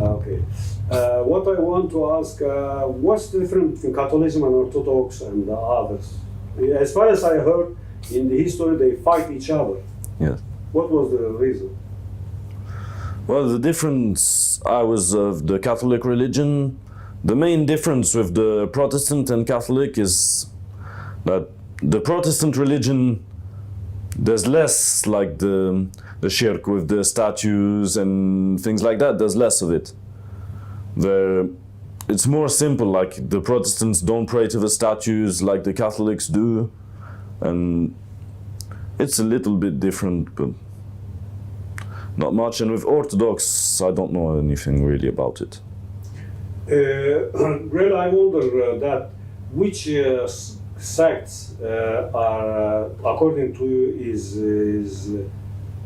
Okay. What I want to ask, what's the difference between Catholicism and Orthodox and the others? As far as I heard, in the history they fight each other. Yes. What was the reason? Well, the difference was of the Catholic religion. The main difference with the Protestant and Catholic is that the Protestant religion, there's less like the shirk with the statues and things like that. There's less of it. It's more simple, like the Protestants don't pray to the statues like the Catholics do, and it's a little bit different, but not much. And with Orthodox, I don't know anything really about it. Really, I wonder that which sects are, according to you, is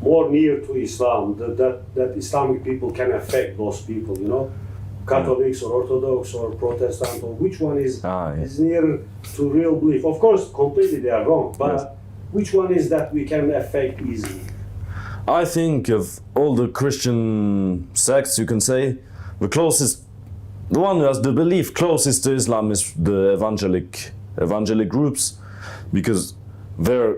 more near to Islam, that Islamic people can affect those people, you know? Catholics or Orthodox or Protestant, or which one is near to real belief? Of course, completely they are wrong, but yes. Which one is that we can affect easily? I think of all the Christian sects, you can say, the one who has the belief closest to Islam is the evangelic groups, because they're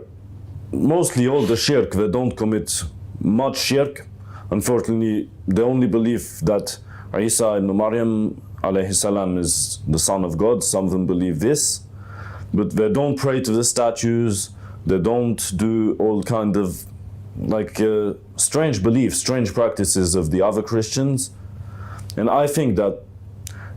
mostly all the shirk. They don't commit much shirk. Unfortunately, they only believe that Isa ibn Maryam alayhi salam is the son of God. Some of them believe this, but they don't pray to the statues. They don't do all kind of like strange beliefs, strange practices of the other Christians. And I think that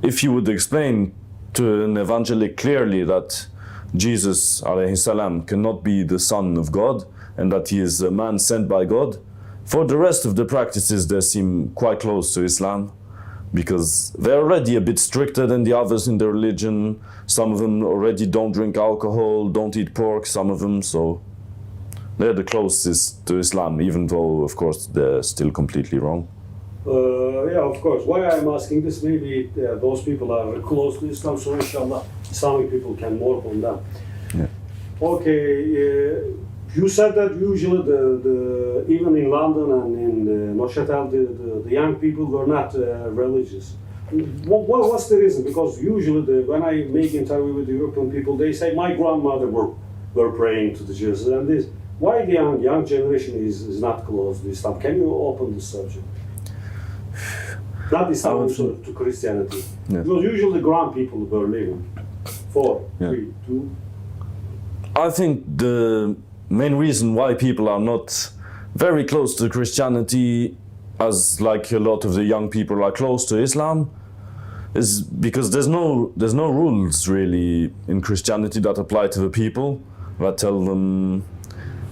if you would explain to an evangelic clearly that Jesus alayhi salam cannot be the son of God and that he is a man sent by God, for the rest of the practices they seem quite close to Islam, because they're already a bit stricter than the others in their religion. Some of them already don't drink alcohol, don't eat pork, some of them, so they're the closest to Islam, even though, of course, they're still completely wrong. Yeah, of course. Why I'm asking this, maybe those people are close to Islam, so inshallah, Islamic people can work on them. Yeah. Okay, you said that usually even in London and in Neuchâtel, the young people were not religious. What's the reason? Because usually when I make interview with the European people, they say my grandmother were praying to the Jesus and this. Why the young generation is not close to Islam? Can you open this subject? Not Islam, to Christianity. Yeah. Because usually grand people were living 4, 3, 2. I think the main reason why people are not very close to Christianity, as like a lot of the young people are close to Islam, is because there's no rules really in Christianity that apply to the people, that tell them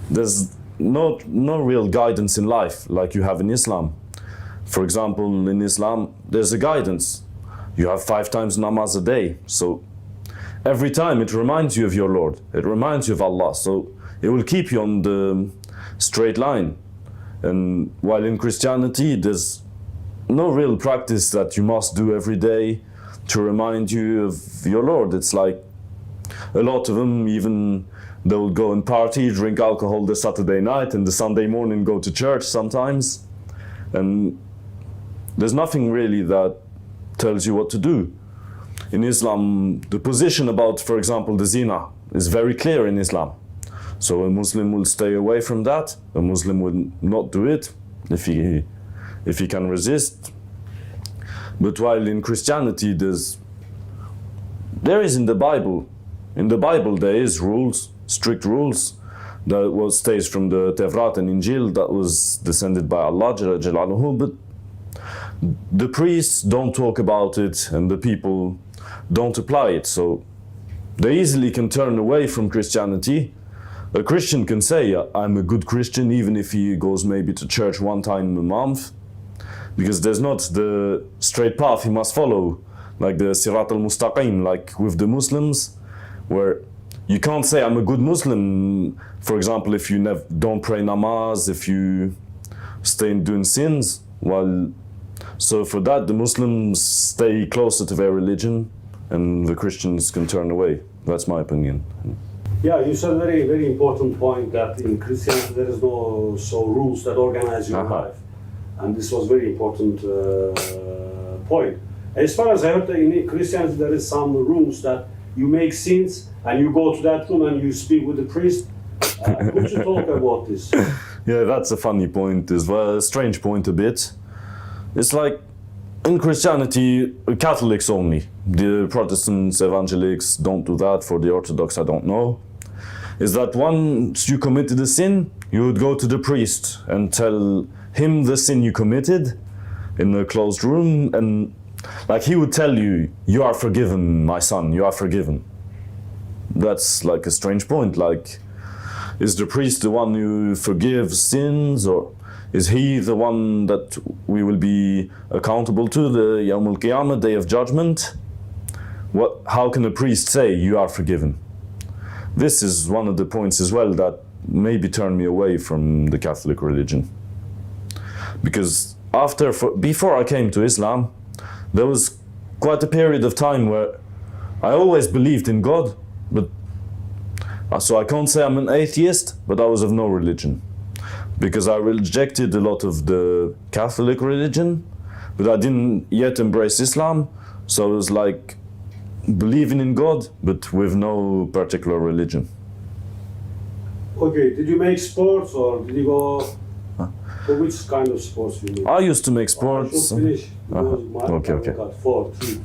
there's no real guidance in life like you have in Islam. For example, in Islam, there's a guidance. You have 5 times namaz a day. So every time it reminds you of your Lord. It reminds you of Allah. So it will keep you on the straight line. And while in Christianity, there's no real practice that you must do every day to remind you of your Lord. It's like a lot of them, even they will go and party, drink alcohol the Saturday night and the Sunday morning go to church sometimes. And there's nothing really that tells you what to do. In Islam, the position about, for example, the zina is very clear in Islam. So a Muslim will stay away from that. A Muslim will not do it if he can resist. But while in Christianity, there is in the Bible there is rules, strict rules, that stays from the Tevrat and Injil that was descended by Allah Jalla Jalaluhu, but the priests don't talk about it and the people don't apply it, so they easily can turn away from Christianity. A Christian can say, I'm a good Christian, even if he goes maybe to church 1 time a month, because there's not the straight path he must follow, like the Sirat al-Mustaqim, like with the Muslims, where you can't say I'm a good Muslim, for example, if you don't pray namaz, if you stay doing sins. So for that, the Muslims stay closer to their religion and the Christians can turn away. That's my opinion. Yeah, you said a very, very important point that in Christianity there is no rules that organize your life. And this was very important point. As far as I heard, in Christianity there is some rooms that you make sins and you go to that room and you speak with the priest. Could you talk about this? Yeah, that's a funny point as well, a strange point a bit. It's like in Christianity, Catholics only. The Protestants, evangelics don't do that. For the Orthodox, I don't know. Is that once you committed a sin, you would go to the priest and tell him the sin you committed in a closed room, and like he would tell you, you are forgiven, my son, you are forgiven. That's like a strange point. Like, is the priest the one who forgives sins, or is he the one that we will be accountable to, the Yawm al-Qiyamah, Day of Judgment? How can a priest say you are forgiven? This is one of the points as well that maybe turned me away from the Catholic religion. Because before I came to Islam, there was quite a period of time where I always believed in God, but so I can't say I'm an atheist, but I was of no religion. Because I rejected a lot of the Catholic religion, but I didn't yet embrace Islam, so it was like believing in God, but with no particular religion. Okay, did you make sports or did you go for which kind of sports you make? I used to make sports. I should finish. Okay. Got 4, 3.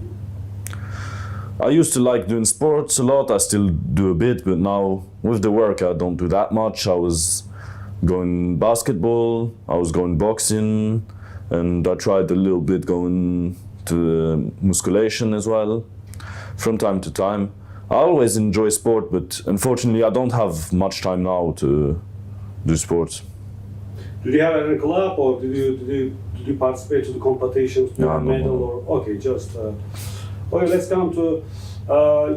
I used to like doing sports a lot. I still do a bit, but now with the work I don't do that much. I was going basketball, I was going boxing, and I tried a little bit going to musculation as well from time to time. I always enjoy sport, but unfortunately I don't have much time now to do sports. Did you have any club or did you participate to the competitions, to a medal? No. Or okay, just okay. Let's come to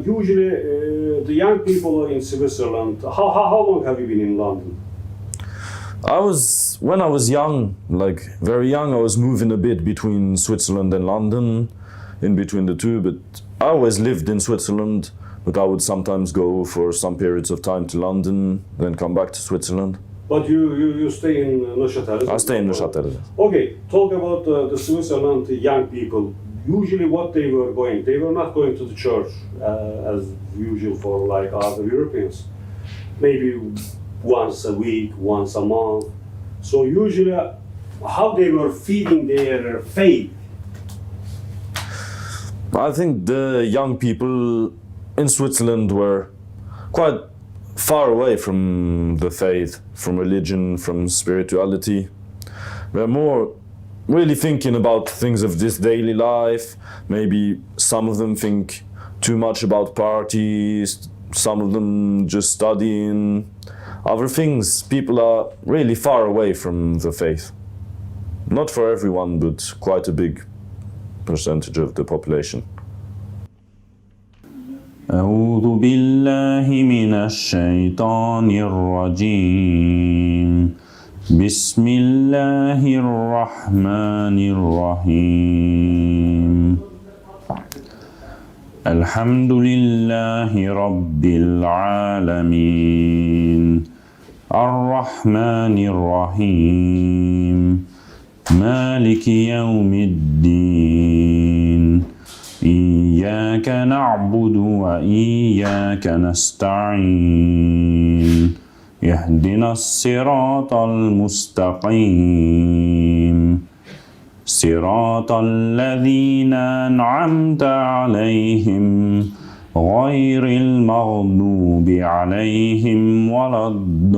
usually the young people in Switzerland. How long have you been in London? When I was young, like very young, I was moving a bit between Switzerland and London, in between the two, but I always lived in Switzerland, but I would sometimes go for some periods of time to London, then come back to Switzerland. But you stay in Neuchâtel? I stay in Neuchâtel. Okay, talk about the Switzerland young people. Usually what they were not going to the church as usual for like other Europeans. Maybe once a week, once a month. So usually how they were feeding their faith? I think the young people in Switzerland were quite far away from the faith, from religion, from spirituality. They're more really thinking about things of this daily life. Maybe some of them think too much about parties, some of them just studying. Other things, people are really far away from the faith. Not for everyone, but quite a big percentage of the population. أعوذ بالله من الشيطان الرجيم بسم الله الرحمن الرحيم الحمد لله رب العالمين الرحمن الرحيم مالك يوم الدين إياك نعبد وإياك نستعين اهدنا الصراط المستقيم صراط الذين أنعمت عليهم غير المغضوب عليهم ولا الضالين